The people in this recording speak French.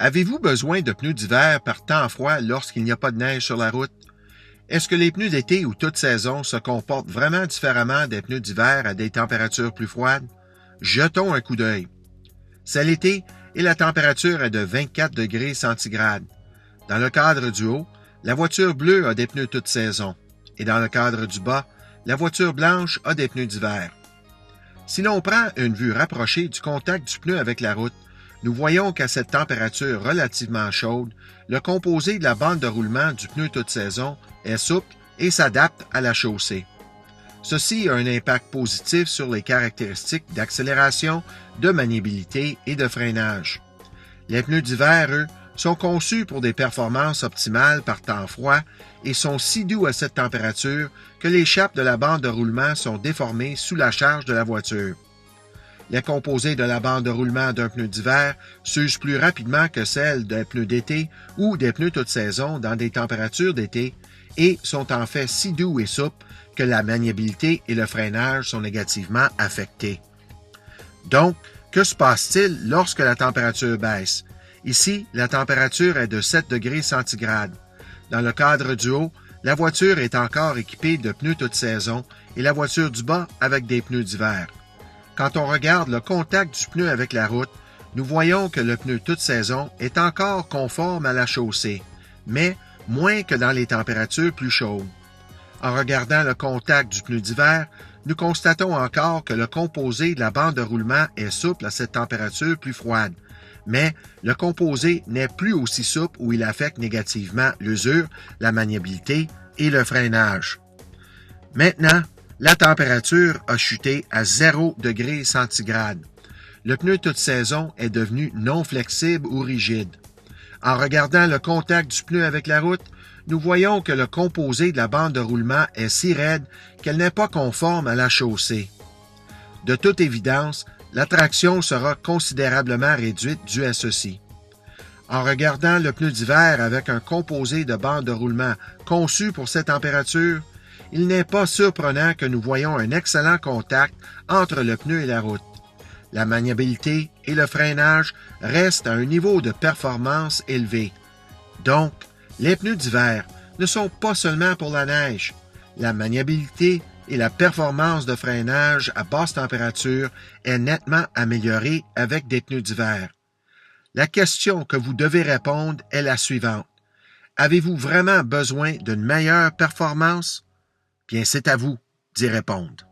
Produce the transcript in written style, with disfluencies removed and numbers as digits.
Avez-vous besoin de pneus d'hiver par temps froid lorsqu'il n'y a pas de neige sur la route? Est-ce que les pneus d'été ou toute saison se comportent vraiment différemment des pneus d'hiver à des températures plus froides? Jetons un coup d'œil. C'est l'été et la température est de 24 degrés centigrades. Dans le cadre du haut, la voiture bleue a des pneus toute saison. Et dans le cadre du bas, la voiture blanche a des pneus d'hiver. Si l'on prend une vue rapprochée du contact du pneu avec la route, nous voyons qu'à cette température relativement chaude, le composé de la bande de roulement du pneu toute saison est souple et s'adapte à la chaussée. Ceci a un impact positif sur les caractéristiques d'accélération, de maniabilité et de freinage. Les pneus d'hiver, eux, sont conçus pour des performances optimales par temps froid et sont si doux à cette température que les chapees de la bande de roulement sont déformées sous la charge de la voiture. Les composés de la bande de roulement d'un pneu d'hiver s'usent plus rapidement que celles des pneus d'été ou des pneus toute saison dans des températures d'été et sont en fait si doux et souples que la maniabilité et le freinage sont négativement affectés. Donc, que se passe-t-il lorsque la température baisse? Ici, la température est de 7 degrés centigrades. Dans le cadre du haut, la voiture est encore équipée de pneus toute saison et la voiture du bas avec des pneus d'hiver. Quand on regarde le contact du pneu avec la route, nous voyons que le pneu toute saison est encore conforme à la chaussée, mais moins que dans les températures plus chaudes. En regardant le contact du pneu d'hiver, nous constatons encore que le composé de la bande de roulement est souple à cette température plus froide, mais le composé n'est plus aussi souple où il affecte négativement l'usure, la maniabilité et le freinage. Maintenant, la température a chuté à 0 degrés centigrades. Le pneu toute saison est devenu non flexible ou rigide. En regardant le contact du pneu avec la route, nous voyons que le composé de la bande de roulement est si raide qu'elle n'est pas conforme à la chaussée. De toute évidence, la traction sera considérablement réduite due à ceci. En regardant le pneu d'hiver avec un composé de bande de roulement conçu pour cette température, il n'est pas surprenant que nous voyons un excellent contact entre le pneu et la route. La maniabilité et le freinage restent à un niveau de performance élevé. Donc, les pneus d'hiver ne sont pas seulement pour la neige. La maniabilité et la performance de freinage à basse température est nettement améliorée avec des pneus d'hiver. La question que vous devez répondre est la suivante. Avez-vous vraiment besoin d'une meilleure performance? Bien, c'est à vous d'y répondre.